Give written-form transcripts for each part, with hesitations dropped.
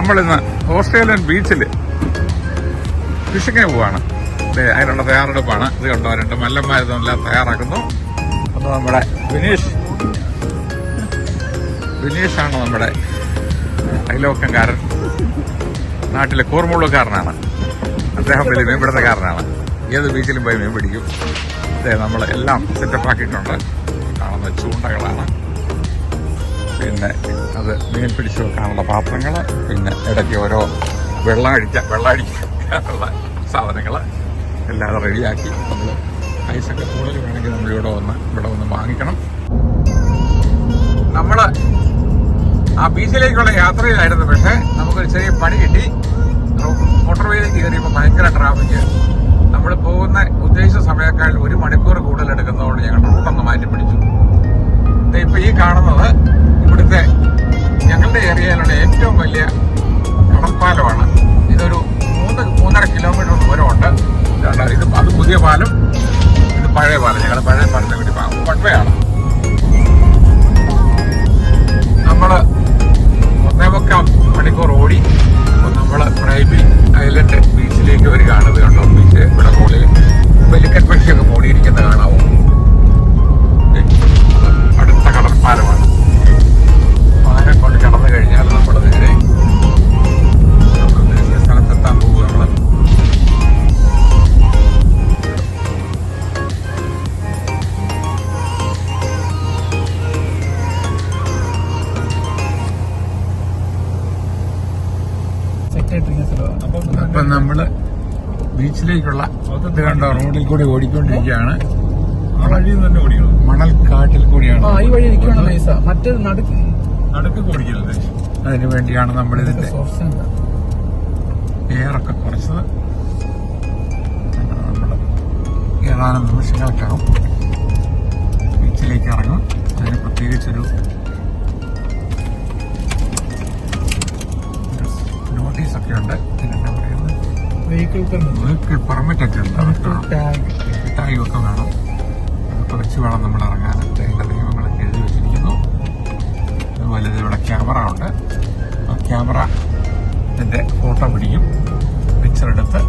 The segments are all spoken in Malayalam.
നമ്മളിന്ന് ഓസ്ട്രേലിയൻ ബീച്ചിൽ ഫിഷിങ്ങിന് പോവാണ്. അതിനുള്ള തയ്യാറെടുപ്പാണ്. ഇത് കണ്ടോ, 2 മല്ലന്മാരെല്ലാം തയ്യാറാക്കുന്നു. അപ്പോൾ നമ്മുടെ വിനീഷാണ് നമ്മുടെ അയലോക്കംകാരൻ. നാട്ടിലെ കൂർമുള്ളക്കാരനാണ് അദ്ദേഹം. വലിയ മീൻപിടുത്തക്കാരനാണ്. ഏത് ബീച്ചിലും പോയി മീൻ പിടിക്കും. നമ്മൾ എല്ലാം സെറ്റപ്പ് ആക്കിയിട്ടുണ്ട്. കാണുന്ന ചൂണ്ടകളാണ്, പിന്നെ അത് മീൻ പിടിച്ചു വെക്കാനുള്ള പാത്രങ്ങൾ, പിന്നെ ഇടയ്ക്ക് ഓരോ വെള്ളം അടിക്കാനുള്ള സാധനങ്ങൾ എല്ലാം റെഡിയാക്കി നമ്മൾ ഐസൊക്കെ കൂടുതൽ വേണമെങ്കിൽ നമ്മൾ ഇവിടെ വന്ന് വാങ്ങിക്കണം. നമ്മൾ ആ ബീച്ചിലേക്കുള്ള യാത്രയിലായിരുന്നു. പക്ഷേ നമുക്കൊരു ചെറിയ പണി കിട്ടി. മോട്ടോർവേയിലേക്ക് കയറിയപ്പോൾ ഭയങ്കര ട്രാഫിക്. നമ്മൾ പോകുന്ന ഉദ്ദേശിച്ച സമയത്തേക്കാൾ 1 മണിക്കൂർ കൂടുതൽ എടുക്കുന്നതുകൊണ്ട് ഞങ്ങൾ റൂട്ടൊന്ന് മാറ്റി പിടിച്ചു. ഇപ്പൊ ഈ കാണുന്നത് ഇവിടുത്തെ ഞങ്ങളുടെ ഏരിയയിലുള്ള ഏറ്റവും വലിയ കടൽപ്പാലമാണ്. ഇതൊരു 3.5 കിലോമീറ്റർ ദൂരമുണ്ട്. അത് പുതിയ പാലം, ഇത് പഴയ പാലം. ഞങ്ങളുടെ പഴയ പാലത്തെ വേണ്ടി പട്ടവയാണ്. നമ്മള് 1.25 മണിക്കൂർ ഓടി നമ്മൾ പ്രൈബി ഐലൻഡ് ബീച്ചിലേക്ക് വരികയാണ്. ഇത് കണ്ടോ, ബീച്ച് ഇവിടെ മുകളിൽ വെലിക്കൻ പക്ഷിയൊക്കെ മൂടിയിരിക്കുന്ന കാണാവോ. അടുത്ത കടൽപ്പാലമാണ്. പാലം കൊണ്ട് കടന്നു കഴിഞ്ഞാൽ നമ്മൾ നേരെ സ്ഥലത്തെത്താൻ പോവുകയാണ്. അപ്പം നമ്മള് ബീച്ചിലേക്കുള്ള ഇത് കണ്ടോ, റോഡിൽ കൂടി ഓടിക്കൊണ്ടിരിക്കുകയാണ്. മണൽക്കാട്ടിൽ കൂടിയാണ്. അതിനു വേണ്ടിയാണ് നമ്മൾ ഇതിന്റെ എയറൊക്കെ കുറച്ചത്. നമ്മള് ഏതാനും നിമിഷങ്ങൾക്കകം ബീച്ചിലേക്ക് ഇറങ്ങും. അതിന് പ്രത്യേകിച്ചൊരു നോട്ടീസൊക്കെ ഉണ്ട്. ഇതിനെന്താ പറയുന്നത്, വെഹിക്കിൾ പെർമിറ്റ് ഒക്കെ ഉണ്ട്. ടാഗൊക്കെ വേണം. അതൊക്കെ വെച്ച് വേണം നമ്മൾ ഇറങ്ങാൻ. അതിന്റെ നിയമങ്ങളൊക്കെ എഴുതി വെച്ചിരിക്കുന്നു. അതുപോലെ ഇവിടെ ക്യാമറ ഉണ്ട്. ആ ക്യാമറ ഇതിന്റെ ഫോട്ടോ പിടിക്കും, പിക്ചർ എടുത്ത്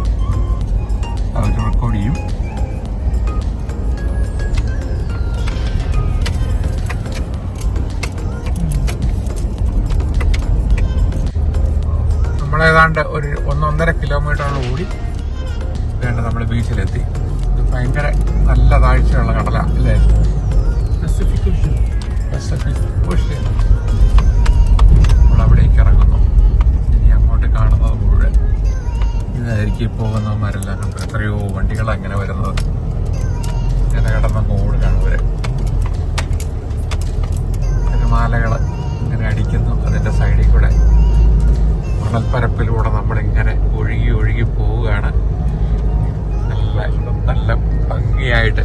അവർ റെക്കോർഡ് ചെയ്യും. നമ്മളേതാണ്ട് ഒരു 1.5 കിലോമീറ്ററോളം ഓടി വേണ്ട നമ്മൾ ബീച്ചിലെത്തി. ഇത് ഭയങ്കര നല്ല താഴ്ചയുള്ള കടല അല്ലേ, പസഫിക് ഓഷ്യൻ. നമ്മൾ അവിടേക്ക് ഇറങ്ങുന്നു. ഇനി അങ്ങോട്ട് കാണുന്നത് മുഴുവൻ ഇതായിരിക്കും. പോകുന്നവന്മാരെല്ലാം കണ്ടു. എത്രയോ വണ്ടികളാണ് ഇങ്ങനെ വരുന്നത്. ഇങ്ങനെ കിടന്നങ്ങ് ഓടുകയാണ് ഇവര്. തിരമാലകൾ ഇങ്ങനെ അടിക്കുന്നു. അതിന്റെ സൈഡിൽ കൂടെ മണൽപ്പരപ്പിലൂടെ നമ്മളിങ്ങനെ ഒഴുകി പോവുകയാണ്. നല്ല ഭംഗിയായിട്ട്.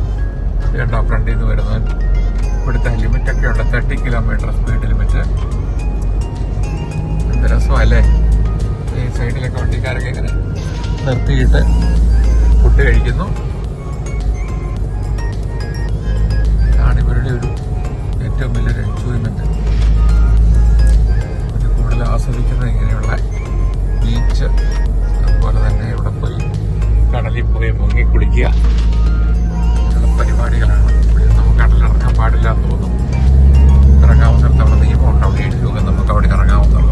കണ്ടോ, ഫ്രണ്ടിൽ നിന്ന് വരുന്നവൻ. ഇവിടുത്തെ ലിമിറ്റൊക്കെ ഉണ്ട്, 30 കിലോമീറ്റർ സ്പീഡ് ലിമിറ്റ്. എന്ത് രസമല്ലേ. ഈ സൈഡിലൊക്കെ വണ്ടിക്കാരൊക്കെ ഇങ്ങനെ നിർത്തിയിട്ട് ഫുഡ് കഴിക്കുന്നു. ഇതാണ് ഇവരുടെ ഒരു ഏറ്റവും വലിയൊരു എൻജോയ്മെന്റ്. ഇത് കൂടുതൽ ആസ്വദിക്കുന്നത് ഇങ്ങനെയുള്ള ബീച്ച്, അതുപോലെ തന്നെ ഇവിടെ പോയി കടലിൽ പോയി മുങ്ങി കുളിക്കുക, അങ്ങനെയുള്ള പരിപാടികളാണ്. ഇവിടെ നമുക്ക് കടലിറങ്ങാൻ പാടില്ല എന്ന് തോന്നും. ഇറങ്ങാവുന്നിടത്ത് അവിടെ നിയമമുണ്ട്. അവിടെ എഴുതി നോക്കാൻ നമുക്ക് അവിടെ ഇറങ്ങാവുന്നുള്ളൂ.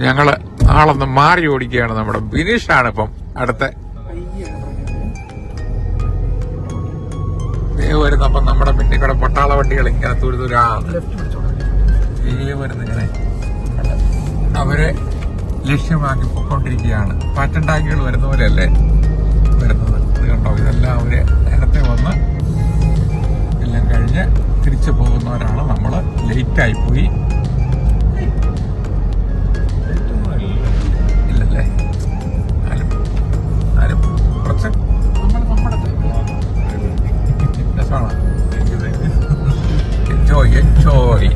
ഞങ്ങള് ആളൊന്ന് മാറി ഓടിക്കുകയാണ്. നമ്മുടെ ബിനീഷാണ് ഇപ്പം അടുത്ത വരുന്നപ്പം നമ്മുടെ പിന്നിൽ കൂടെ പട്ടാള വണ്ടികൾ ഇങ്ങനെ തുരുതുരാ വരുന്നിങ്ങനെ അവരെ ലക്ഷ്യമാക്കി പൊക്കോണ്ടിരിക്കുകയാണ്. പാറ്റൻ ടാങ്കുകൾ വരുന്ന പോലെയല്ലേ വരുന്നത്. ഇത് കണ്ടോ, ഇതെല്ലാം അവര് നേരത്തെ വന്ന് എല്ലാം കഴിഞ്ഞ് തിരിച്ചു പോകുന്നവരാണ്. നമ്മള് ലേറ്റായി പോയി. ഇല്ലല്ലേ, ആരും കുറച്ച് എൻജോയ്.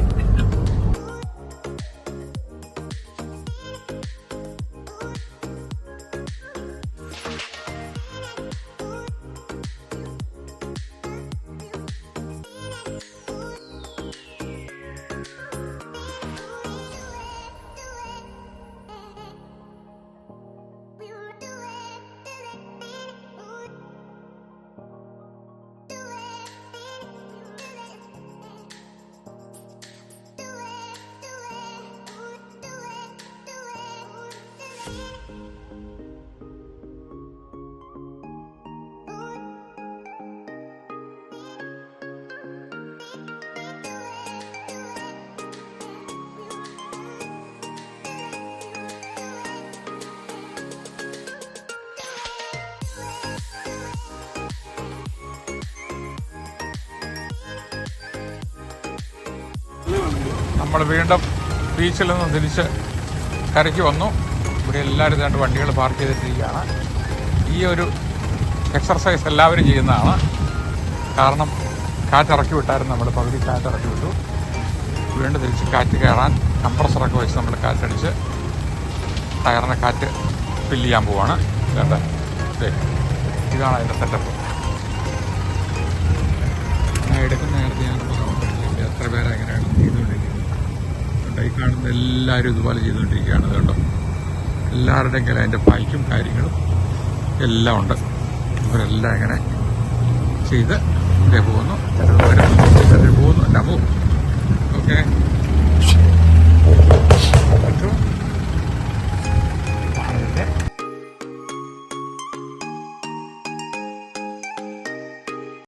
നമ്മൾ വീണ്ടും ബീച്ചിൽ നിന്ന് തിരിച്ച് കരയ്ക്ക് വന്നു. ഇവിടെ എല്ലാവരും രണ്ട് വണ്ടികൾ പാർക്ക് ചെയ്തിട്ടിരിക്കുകയാണ്. ഈ ഒരു എക്സർസൈസ് എല്ലാവരും ചെയ്യുന്നതാണ്. കാരണം കാറ്റിറക്കി വിട്ടായിരുന്നു, നമ്മൾ പകുതി കാറ്റിറക്കി വിട്ടു. വീണ്ടും തിരിച്ച് കാറ്റ് കയറാൻ കംപ്രസറൊക്കെ വെച്ച് നമ്മൾ കാറ്റടിച്ച് ടയറിനെ കാറ്റ് ഫില്ല് ചെയ്യാൻ പോവാണ്. ഇതാണ് അതിൻ്റെ സെറ്റപ്പ്. എടുക്കുന്ന നേരത്തെ ഞാൻ എത്ര പേരെ എങ്ങനെയാണ് ചെയ്തുകൊണ്ടിരിക്കുന്നത്. ഈ കാണുന്ന എല്ലാവരും ഇതുപോലെ ചെയ്തുകൊണ്ടിരിക്കുകയാണ്. കേട്ടോ, എല്ലാവരുടെയും കയ്യിൽ അതിൻ്റെ ബൈക്കും കാര്യങ്ങളും എല്ലാം ഉണ്ട്. ഇവരെല്ലാം ഇങ്ങനെ ചെയ്ത് ഇതേ പോകുന്നു.